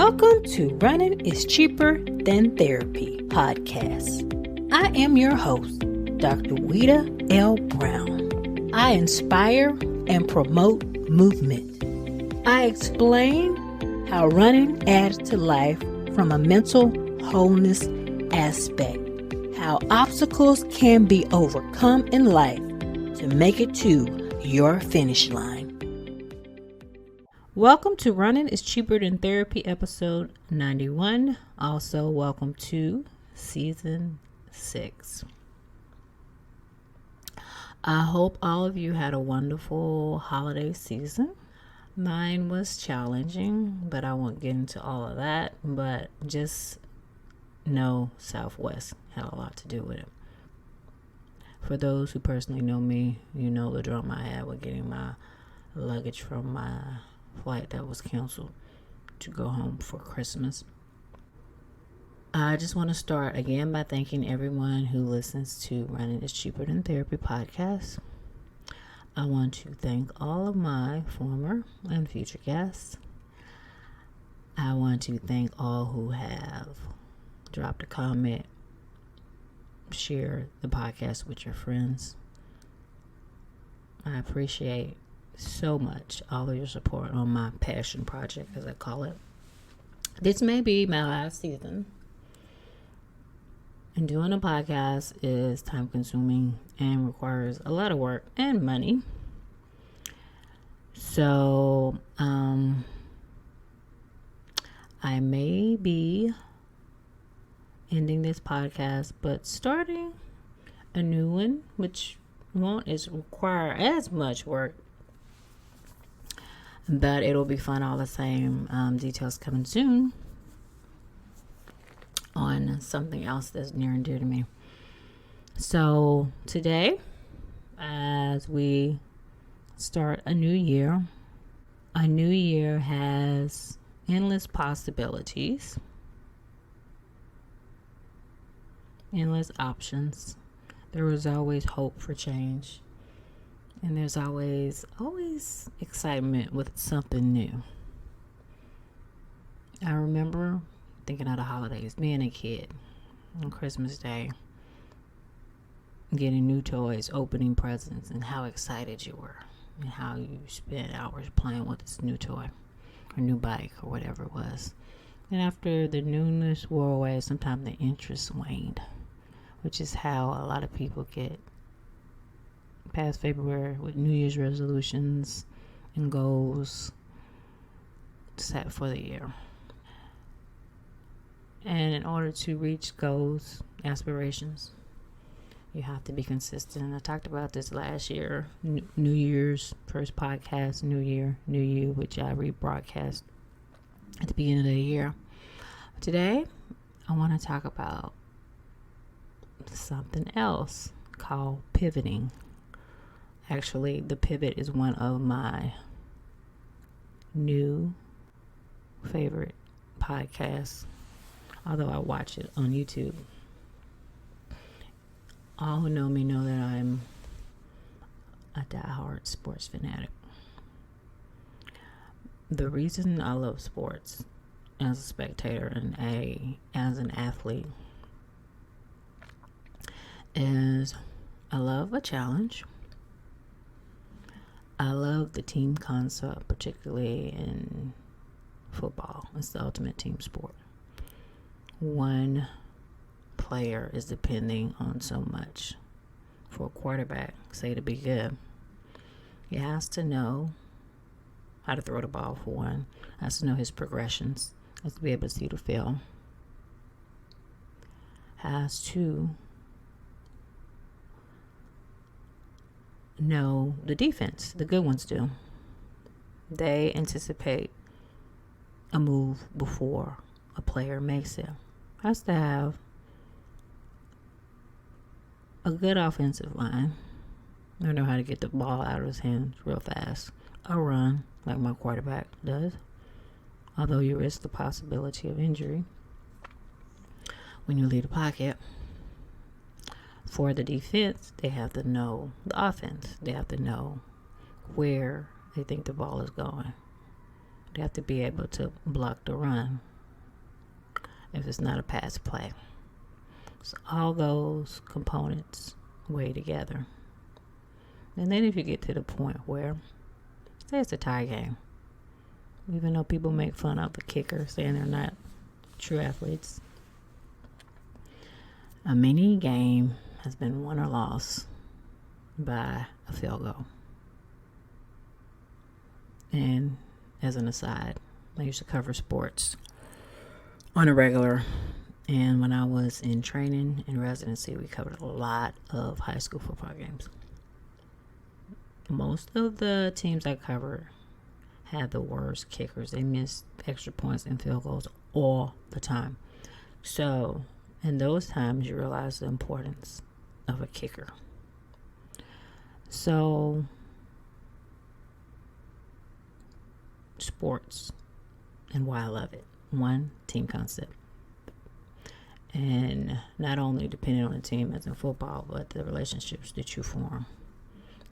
Welcome to Running is Cheaper Than Therapy podcast. I am your host, Dr. Weta L. Brown. I inspire and promote movement. I explain how running adds to life from a mental wholeness aspect, how obstacles can be overcome in life to make it to your finish line. Welcome to Running is Cheaper Than Therapy episode 91. Also, welcome to season 6. I hope all of you had a wonderful holiday season. Mine was challenging, but I won't get into all of that. But just know Southwest had a lot to do with it. For those who personally know me, you know the drama I had with getting my luggage from my flight that was canceled to go home for Christmas. I just want to start again by thanking everyone who listens to Running is Cheaper Than Therapy podcast. I want to thank all of my former and future guests. I want to thank all who have dropped a comment, share the podcast with your friends. I appreciate so much all of your support on my passion project, as I call it. This may be my last season, and doing a podcast is time consuming and requires a lot of work and money. So I may be ending this podcast but starting a new one, which won't require as much work, but it'll be fun all the same. Details coming soon on something else that's near and dear to me. So today, as we start a new year has endless possibilities, endless options. There is always hope for change. And there's always excitement with something new. I remember thinking of the holidays, being a kid on Christmas Day, getting new toys, opening presents, and how excited you were, and how you spent hours playing with this new toy or new bike or whatever it was. And after the newness wore away, sometimes the interest waned, which is how a lot of people get past February with New Year's resolutions and goals set for the year. And in order to reach goals, aspirations, you have to be consistent. And I talked about this last year, New Year's first podcast, New Year, New You, which I rebroadcast at the beginning of the year. Today, I want to talk about something else called pivoting. Actually, the pivot is one of my new favorite podcasts, although I watch it on YouTube. All who know me know that I'm a diehard sports fanatic. The reason I love sports as a spectator and as an athlete is I love a challenge. I love the team concept, particularly in football. It's the ultimate team sport. One player is depending on so much. For a quarterback, say, to be good, he has to know how to throw the ball, for one. Has to know his progressions. Has to be able to see the field. Has to know the defense. The good ones do. They anticipate a move before a player makes it. Has to have a good offensive line. They know how to get the ball out of his hands real fast. A run, like my quarterback does, although you risk the possibility of injury when you leave the pocket. For the defense, they have to know the offense. They have to know where they think the ball is going. They have to be able to block the run if it's not a pass play. So all those components weigh together. And then if you get to the point where, say it's a tie game, even though people make fun of the kicker saying they're not true athletes, a mini game has been won or lost by a field goal. And as an aside, I used to cover sports on a regular. And when I was in training and residency, we covered a lot of high school football games. Most of the teams I covered had the worst kickers. They missed extra points and field goals all the time. So in those times, you realize the importance of a kicker. So sports and why I love it. One, team concept. And not only depending on the team as in football, but the relationships that you form.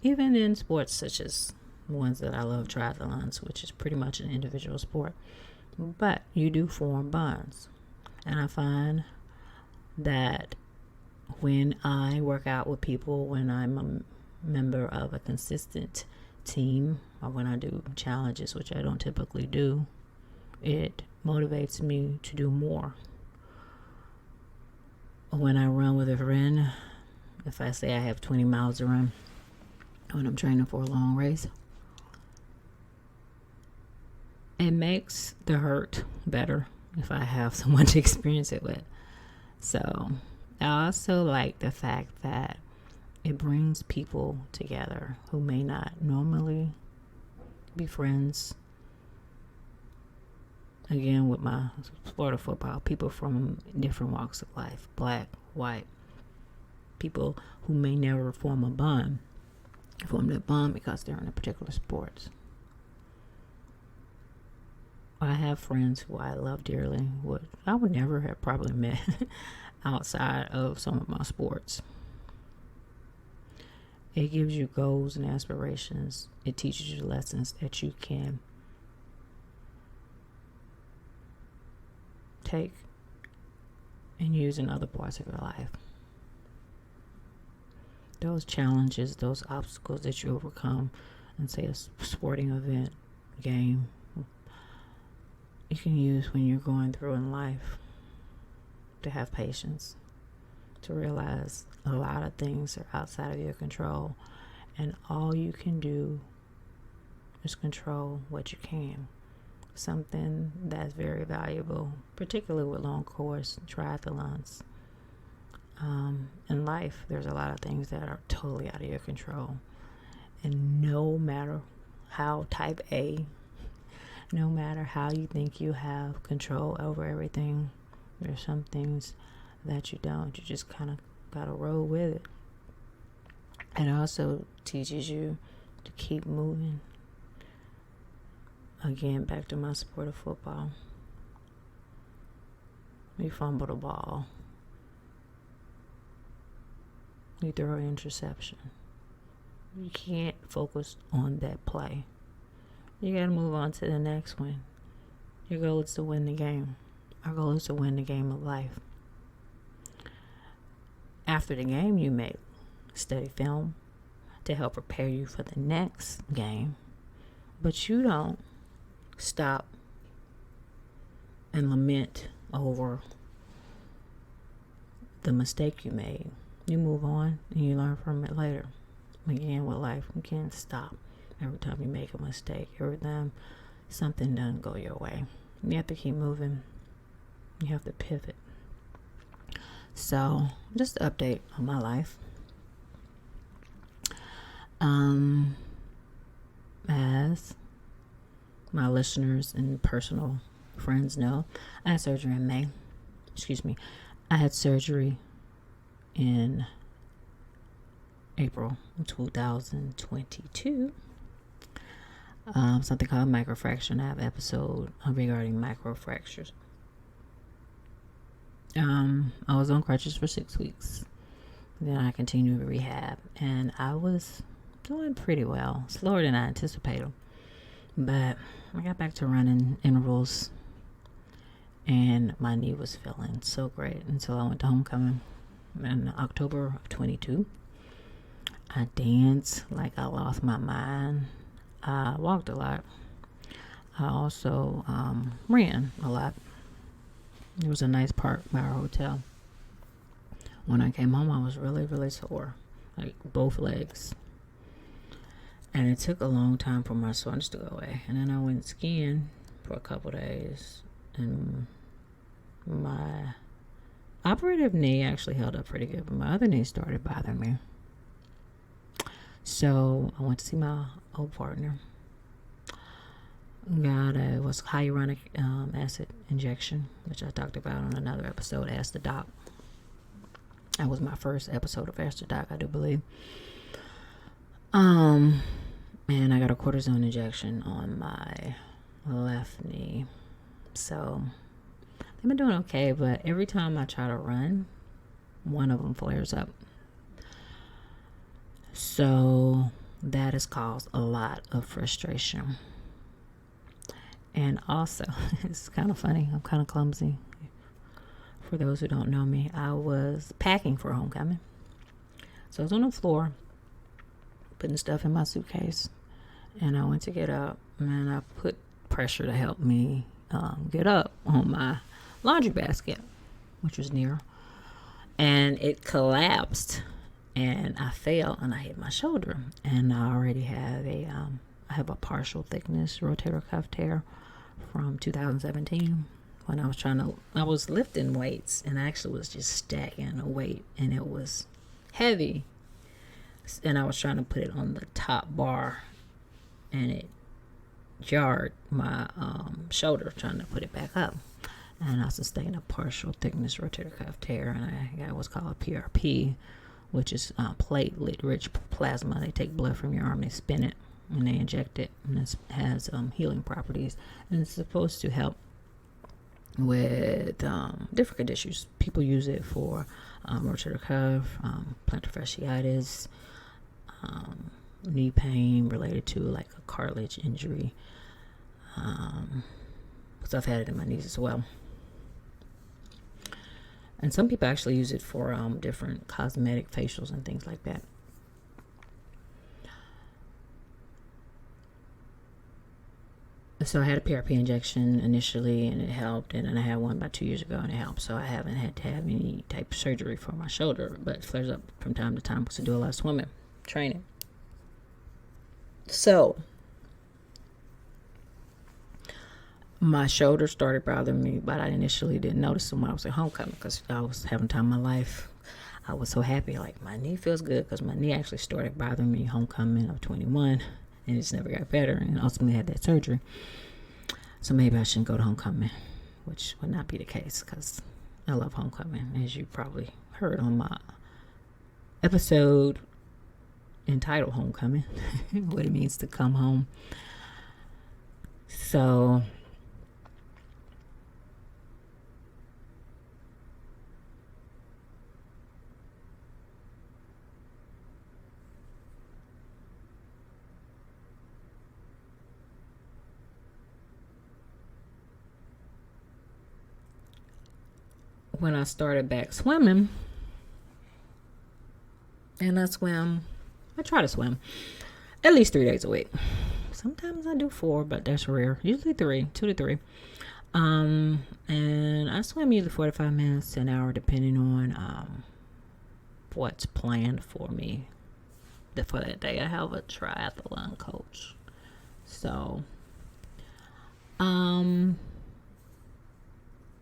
Even in sports such as ones that I love, triathlons, which is pretty much an individual sport. But you do form bonds. And I find that when I work out with people, when I'm a member of a consistent team, or when I do challenges, which I don't typically do, it motivates me to do more. When I run with a friend, if I say I have 20 miles to run when I'm training for a long race, it makes the hurt better if I have someone to experience it with. So I also like the fact that it brings people together who may not normally be friends. Again, with my sport of football, people from different walks of life, black, white, people who may never form a bond, form that bond because they're in a particular sport. I have friends who I love dearly, which I would never have probably met outside of some of my sports. It gives you goals and aspirations. It teaches you lessons that you can take and use in other parts of your life. Those challenges, those obstacles that you overcome in, say, a sporting event, game, you can use when you're going through in life to have patience, to realize a lot of things are outside of your control, and all you can do is control what you can. Something that's very valuable, particularly with long course triathlons. In life, there's a lot of things that are totally out of your control. And no matter how type A, no matter how you think you have control over everything, there's some things that you don't. You just kind of gotta roll with it. It also teaches you to keep moving. Again, back to my sport of football. We fumble the ball. You throw an interception. You can't focus on that play. You got to move on to the next one. Your goal is to win the game. Our goal is to win the game of life. After the game, you may study film to help prepare you for the next game. But you don't stop and lament over the mistake you made. You move on and you learn from it later. Again, with life, you can't stop every time you make a mistake. Every time something doesn't go your way, you have to keep moving. You have to pivot. So, just an update on my life. As my listeners and personal friends know, I had surgery in May. I had surgery in April 2022. Something called microfracture. I have an episode regarding microfractures. I was on crutches for 6 weeks. Then I continued rehab, and I was doing pretty well, slower than I anticipated. But I got back to running intervals, and my knee was feeling so great until I went to homecoming in October of 22. I danced like I lost my mind. I walked a lot. I also ran a lot. There was a nice park by our hotel. When I came home, I was really, really sore, like both legs. And it took a long time for my soreness to go away. And then I went skiing for a couple days, and my operative knee actually held up pretty good, but my other knee started bothering me. So I went to see my old partner. Got a was hyaluronic acid injection, which I talked about on another episode. Ask the Doc. That was my first episode of Ask the Doc, I do believe. And I got a cortisone injection on my left knee. So they've been doing okay, but every time I try to run, one of them flares up. So that has caused a lot of frustration. And also, it's kind of funny, I'm kind of clumsy. For those who don't know me, I was packing for homecoming. So I was on the floor, putting stuff in my suitcase. And I went to get up, and I put pressure to help me get up on my laundry basket, which was near. And it collapsed, and I fell, and I hit my shoulder. And I already have I have a partial thickness rotator cuff tear from 2017 when I was lifting weights, and I actually was just stacking a weight, and it was heavy, and I was trying to put it on the top bar, and it jarred my shoulder trying to put it back up, and I sustained a partial thickness rotator cuff tear, and I got what's called a PRP, which is platelet rich plasma. They take blood from your arm, they spin it, and they inject it, and it has healing properties, and it's supposed to help with different conditions. People use it for rotator cuff, plantar fasciitis, knee pain related to like a cartilage injury, because I've had it in my knees as well. And some people actually use it for different cosmetic facials and things like that. So I had a PRP injection initially, and it helped, and then I had one about 2 years ago, and it helped. So I haven't had to have any type of surgery for my shoulder, but it flares up from time to time because I do a lot of swimming training. So my shoulder started bothering me, but I initially didn't notice them when I was at homecoming because I was having time of my life. I was so happy, like my knee feels good, because my knee actually started bothering me homecoming of 21. And it just never got better, and ultimately had that surgery. So maybe I shouldn't go to homecoming, which would not be the case, because I love homecoming, as you probably heard on my episode entitled Homecoming, what it means to come home. So when I started back swimming, and I try to swim at least 3 days a week. Sometimes I do 4, but that's rare. Usually 3, 2 to 3. And I swim usually 45 minutes to an hour, depending on what's planned for me for that day. I have a triathlon coach. So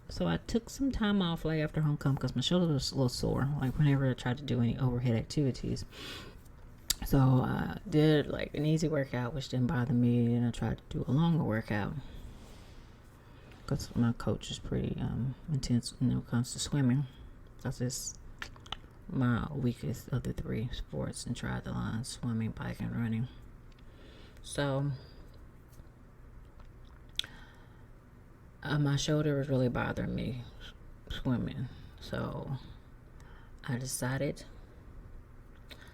So I took some time off like after homecoming because my shoulder was a little sore, like whenever I tried to do any overhead activities. So I did like an easy workout, which didn't bother me, and I tried to do a longer workout because my coach is pretty intense when it comes to swimming. That's just my weakest of the 3 sports in triathlon: swimming, biking, and running. So my shoulder was really bothering me swimming, so I decided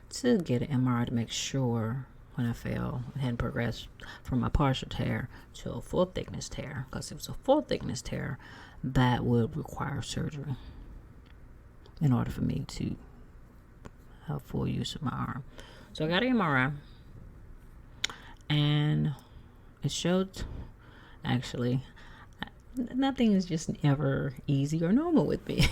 to get an MRI to make sure when I fell. It hadn't progressed from a partial tear to a full thickness tear, because if it was a full thickness tear, that would require surgery in order for me to have full use of my arm. So I got an MRI, and it showed, actually, nothing is just ever easy or normal with me.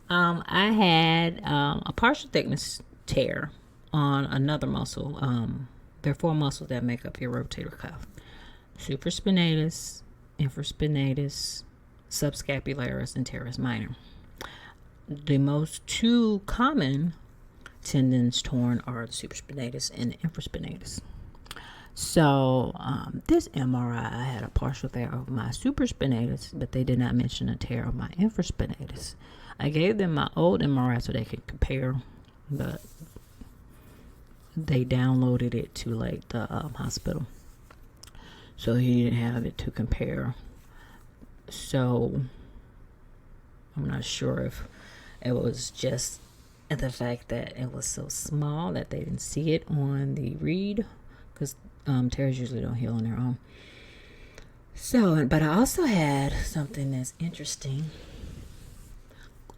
I had a partial thickness tear on another muscle. There are 4 muscles that make up your rotator cuff: supraspinatus, infraspinatus, subscapularis, and teres minor. The most 2 common tendons torn are the supraspinatus and the infraspinatus. So this MRI, I had a partial tear of my supraspinatus, but they did not mention a tear of my infraspinatus. I gave them my old MRI so they could compare, but they downloaded it too late, the hospital, so he didn't have it to compare. So I'm not sure if it was just the fact that it was so small that they didn't see it on the read, because tears usually don't heal on their own. So, but I also had something that's interesting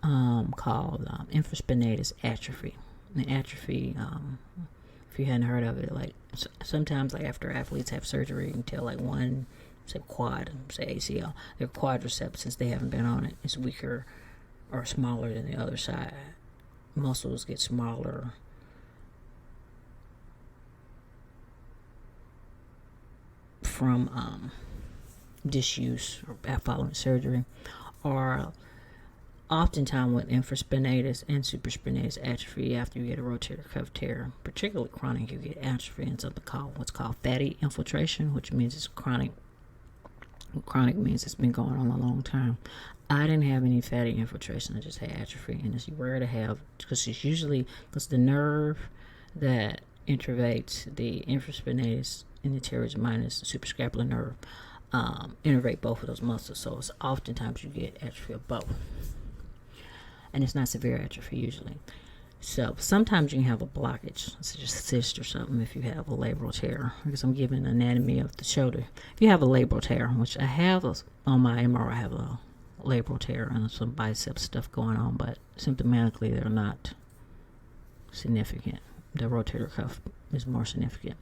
called infraspinatus atrophy. And atrophy, if you hadn't heard of it, like sometimes, like after athletes have surgery, you can tell like one, say quad, say ACL, their quadriceps, since they haven't been on it, is weaker or smaller than the other side. Muscles get smaller from disuse or following surgery, or oftentimes with infraspinatus and supraspinatus atrophy, after you get a rotator cuff tear, particularly chronic, you get atrophy and something called what's called fatty infiltration, which means it's chronic. Chronic means it's been going on a long time. I didn't have any fatty infiltration. I just had atrophy, and it's rare to have, because it's usually because the nerve that innervates the infraspinatus and the teres minor, the suprascapular nerve, innervate both of those muscles. So it's oftentimes you get atrophy of both, and it's not severe atrophy usually. So sometimes you can have a blockage, such as a cyst or something, if you have a labral tear. Because I'm giving anatomy of the shoulder. If you have a labral tear, which I have on my MRI, I have a labral tear and some bicep stuff going on, but symptomatically they're not significant. The rotator cuff is more significant.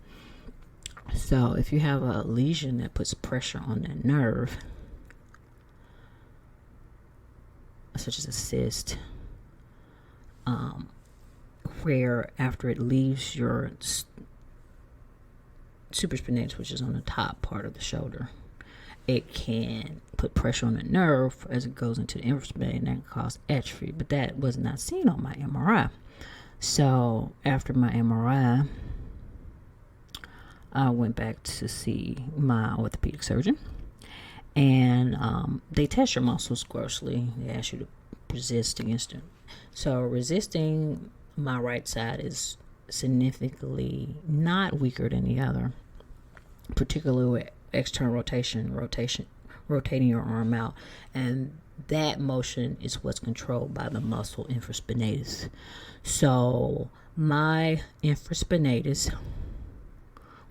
So if you have a lesion that puts pressure on that nerve, such as a cyst, where after it leaves your supraspinatus, which is on the top part of the shoulder, it can put pressure on the nerve as it goes into the infraspinatus, and that can cause atrophy. But that was not seen on my MRI. So after my MRI, I went back to see my orthopedic surgeon, and they test your muscles grossly. They ask you to resist against it. So resisting my right side is significantly not weaker than the other, particularly with external rotating your arm out, and that motion is what's controlled by the muscle infraspinatus. So my infraspinatus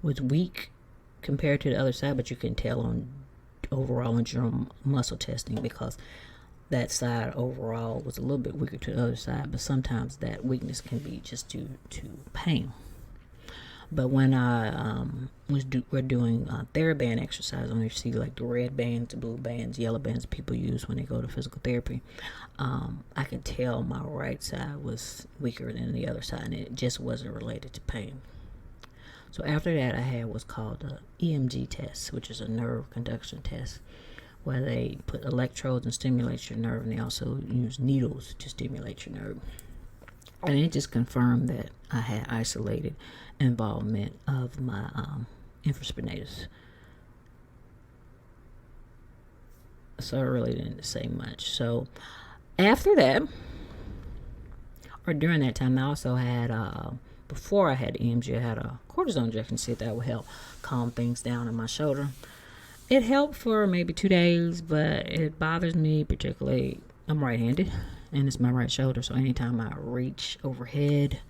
was weak compared to the other side, but you can tell on overall on general muscle testing, because that side overall was a little bit weaker to the other side, but sometimes that weakness can be just due to pain. But when I we're doing TheraBand exercise, and you see like the red bands, the blue bands, yellow bands people use when they go to physical therapy, I could tell my right side was weaker than the other side, and it just wasn't related to pain. So after that, I had what's called the EMG test, which is a nerve conduction test, where they put electrodes and stimulate your nerve, and they also use needles to stimulate your nerve. And it just confirmed that I had isolated involvement of my infraspinatus. So I really didn't say much. So after that, or during that time, I also had, before I had EMG, I had a cortisone injection to see if that would help calm things down in my shoulder. It helped for maybe 2 days, but it bothers me particularly. I'm right-handed, and it's my right shoulder, so anytime I reach overhead,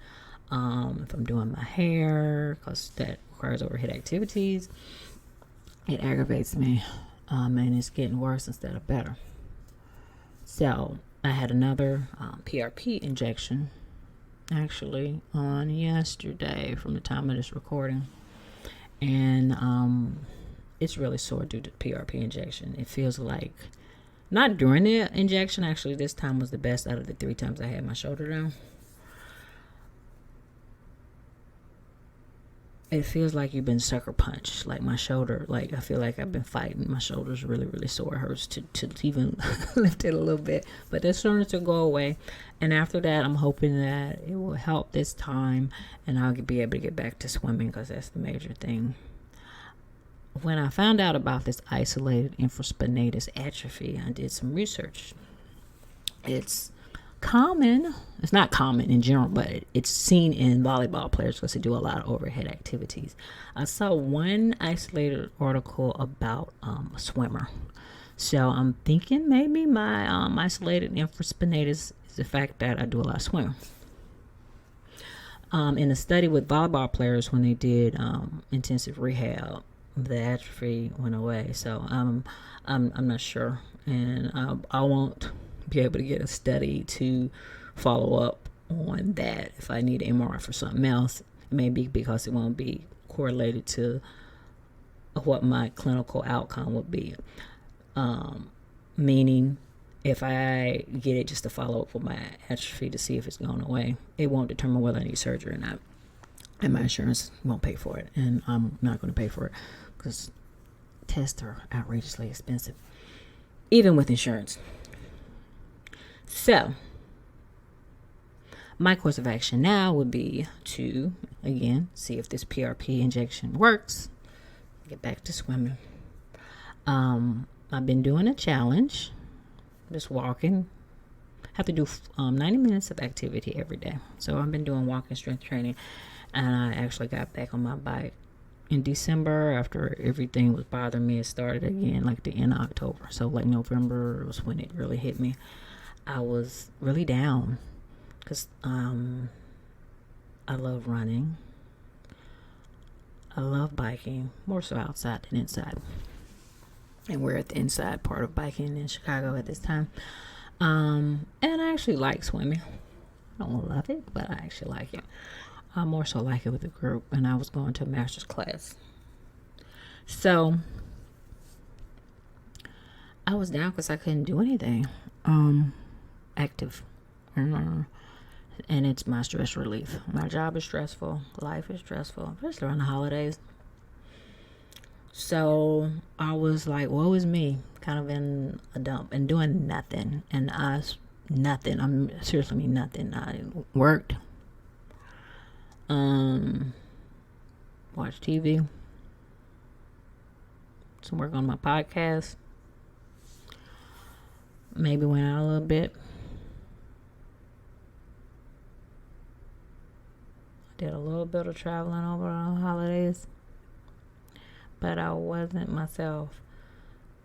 If I'm doing my hair, because that requires overhead activities, it aggravates me. And it's getting worse instead of better. So I had another PRP injection actually on yesterday from the time of this recording. And it's really sore due to PRP injection. It feels like, not during the injection, actually this time was the best out of the 3 times I had my shoulder down. It feels like you've been sucker punched. Like my shoulder, like I feel like I've been fighting. My shoulder's really, really sore. It hurts to even lift it a little bit. But they're starting to go away. And after that, I'm hoping that it will help this time and I'll be able to get back to swimming, because that's the major thing. When I found out about this isolated infraspinatus atrophy, I did some research. It's common. It's not common in general, but it's seen in volleyball players because they do a lot of overhead activities. I saw one isolated article about a swimmer. So I'm thinking maybe my isolated infraspinatus is the fact that I do a lot of swimming. In a study with volleyball players, when they did intensive rehab, the atrophy went away. So I'm not sure, and I won't be able to get a study to follow up on that. If I need an MRI for something else, it may be because it won't be correlated to what my clinical outcome would be. Meaning, if I get it just to follow up with my atrophy to see if it's gone away, it won't determine whether I need surgery or not. And my insurance won't pay for it, and I'm not going to pay for it because tests are outrageously expensive, even with insurance. So, my course of action now would be to, again, see if this PRP injection works, get back to swimming. I've been doing a challenge, just walking. I have to do 90 minutes of activity every day. So I've been doing walking strength training, and I actually got back on my bike in December after everything was bothering me. It started again like the end of October. So like November was when it really hit me. I was really down because I love running. I love biking, more so outside than inside. And we're at the inside part of biking in Chicago at this time. And I actually like swimming. I don't love it, but I actually like it. I more so like it with a group, and I was going to a master's class. So I was down because I couldn't do anything active. And it's my stress relief. My job is stressful. Life is stressful, especially around the holidays. So I was like, woe is me, kind of in a dump and doing nothing. And nothing. I'm seriously mean nothing. I worked, watched TV, some work on my podcast, maybe went out a little bit, did a little bit of traveling over the holidays. But I wasn't myself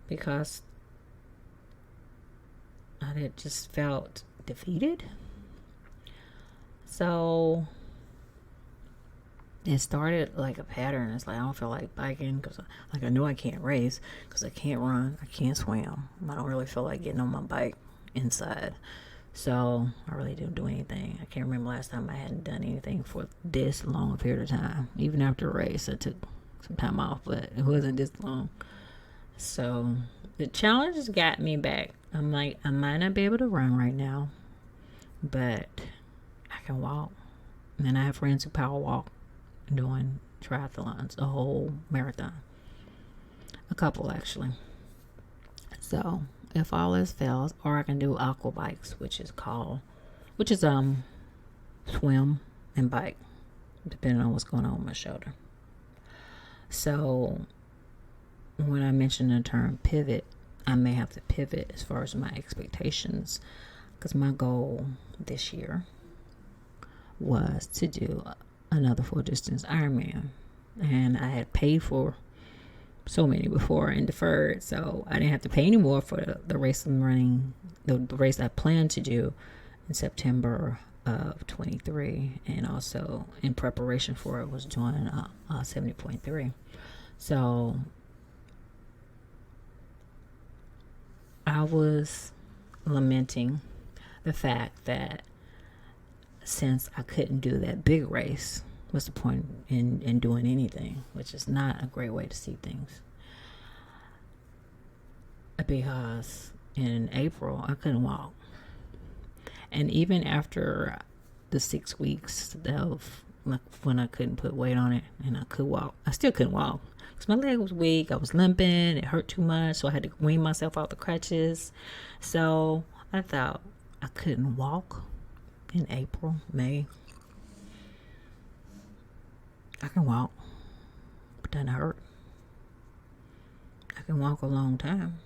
because I had just felt defeated. So it started like a pattern. It's like I don't feel like biking because like I know I can't race because I can't run, I can't swim. I don't really feel like getting on my bike inside. So I really didn't do anything. I can't remember last time I hadn't done anything for this long a period of time. Even after a race, I took some time off, but it wasn't this long. So the challenge has got me back. I'm like, I might not be able to run right now, but I can walk. And I have friends who power walk doing triathlons, a whole marathon. A couple actually. So if all else fails, or I can do aqua bikes, which is swim and bike, depending on what's going on with my shoulder. So when I mention the term pivot, I may have to pivot as far as my expectations, because my goal this year was to do another full distance Ironman, and I had paid for so many before and deferred, so I didn't have to pay anymore for the race I'm running, the race I planned to do in September of 23, and also in preparation for it was doing 70.3. So I was lamenting the fact that since I couldn't do that big race, what's the point in doing anything, which is not a great way to see things. Because in April, I couldn't walk. And even after the 6 weeks of like when I couldn't put weight on it and I could walk, I still couldn't walk because my leg was weak. I was limping. It hurt too much. So I had to wean myself off the crutches. So I thought I couldn't walk in April, May. I can walk, but then it hurt. I can walk a long time.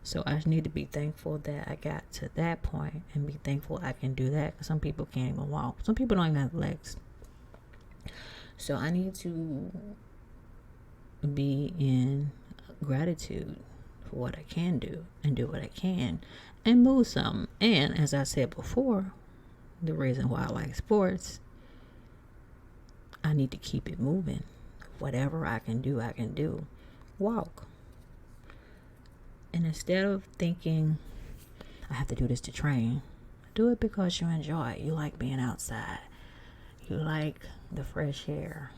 So I need to be thankful that I got to that point and be thankful I can do that, because some people can't even walk. Some people don't even have legs. So I need to be in gratitude for what I can do and do what I can and move some. And as I said before, the reason why I like sports, I need to keep it moving. Whatever I can do, I can do. Walk. And instead of thinking, I have to do this to train, do it because you enjoy it. You like being outside. You like the fresh air.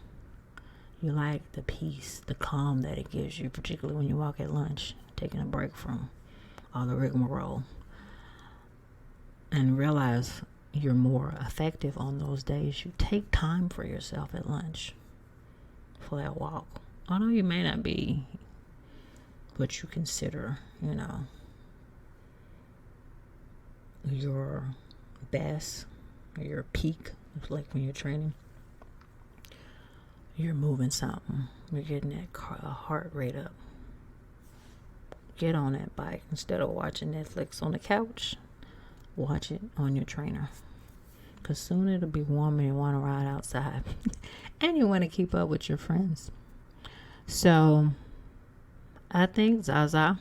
You like the peace, the calm that it gives you, particularly when you walk at lunch, taking a break from all the rigmarole. And realize you're more effective on those days. You take time for yourself at lunch for that walk. Although you may not be what you consider, your best or your peak, like when you're training, you're moving something. You're getting that heart rate up. Get on that bike. Instead of watching Netflix on the couch, watch it on your trainer. Because soon it'll be warm and you want to ride outside. And you want to keep up with your friends. So I think Zaza,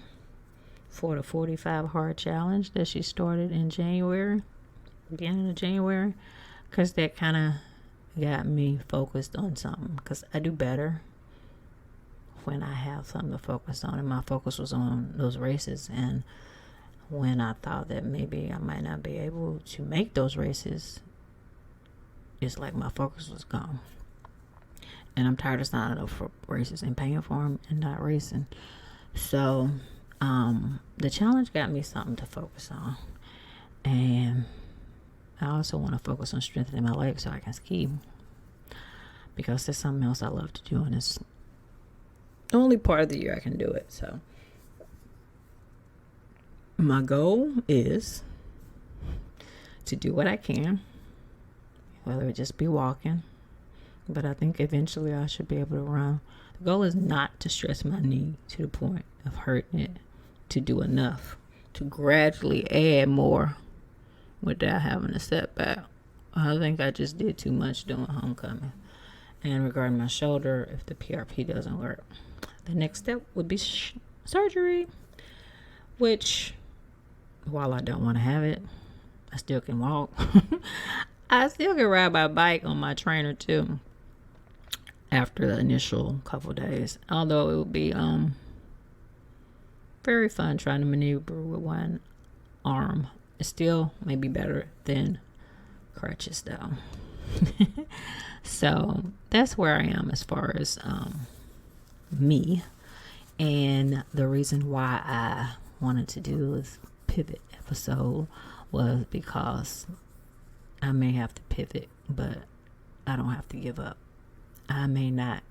for the 45 hard challenge that she started in January, beginning of January, because that kind of got me focused on something. Because I do better when I have something to focus on, and my focus was on those races. And when I thought that maybe I might not be able to make those races, it's like my focus was gone. And I'm tired of signing up for races and paying for them and not racing. So the challenge got me something to focus on. And I also want to focus on strengthening my legs so I can ski. Because there's something else I love to do, and it's the only part of the year I can do it. So my goal is to do what I can, whether it just be walking, but I think eventually I should be able to run. The goal is not to stress my knee to the point of hurting it, to do enough, to gradually add more without having a setback. I think I just did too much doing homecoming. And regarding my shoulder, if the PRP doesn't work, the next step would be surgery, which, while I don't want to have it, I still can walk. I still can ride my bike on my trainer too after the initial couple days, although it would be very fun trying to maneuver with one arm. It still may be better than crutches though. So that's where I am as far as me. And the reason why I wanted to do this pivot episode was because I may have to pivot, but I don't have to give up. I may not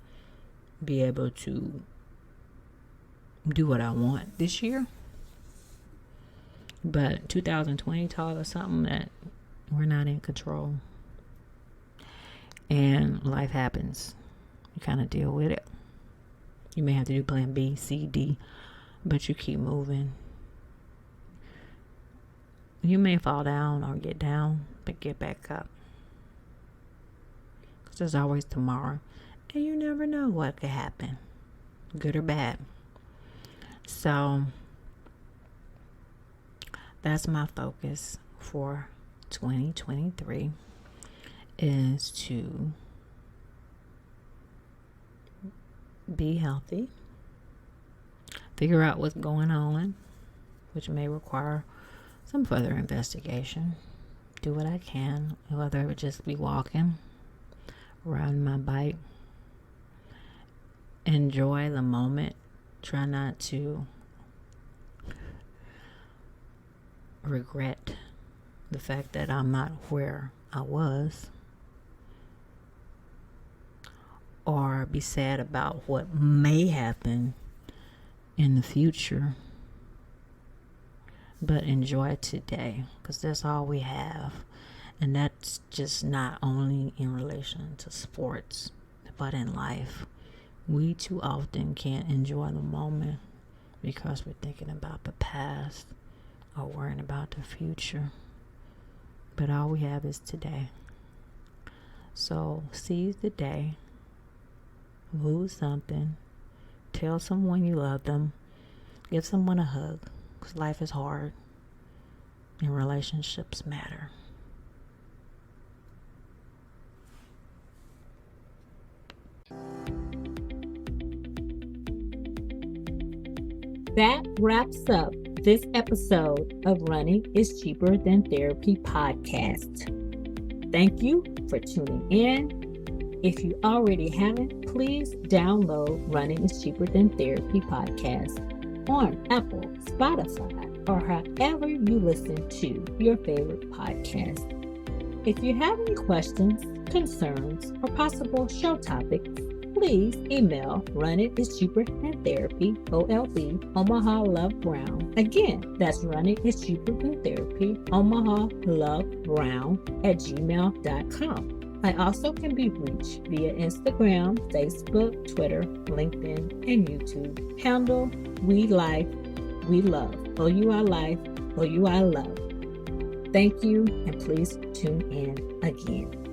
be able to do what I want this year, but 2020 taught us something that we're not in control. And life happens. You kind of deal with it. You may have to do plan B, C, D, but you keep moving. You may fall down or get down, but get back up. Because there's always tomorrow. And you never know what could happen, good or bad. So that's my focus for 2023 is to be healthy, figure out what's going on, which may require some further investigation. Do what I can, whether it would just be walking, riding my bike, enjoy the moment, try not to regret the fact that I'm not where I was, or be sad about what may happen in the future, but enjoy today, because that's all we have. And that's just not only in relation to sports, but in life. We too often can't enjoy the moment because we're thinking about the past or worrying about the future. But all we have is today. So seize the day, lose something, tell someone you love them, give someone a hug, because life is hard and relationships matter. That wraps up this episode of Running is Cheaper Than Therapy podcast. Thank you for tuning in. If you already haven't, please download Running is Cheaper Than Therapy podcast on Apple, Spotify, or however you listen to your favorite podcast. If you have any questions, concerns, or possible show topics, please email runningischeaperthan.therapy, OLB, Omaha Love Brown. Again, that's runningischeaperthan.therapy, Omaha Love Brown @gmail.com. I also can be reached via Instagram, Facebook, Twitter, LinkedIn, and YouTube. Handle We Life, We Love. OUI Life, OUI Love. Thank you, and please tune in again.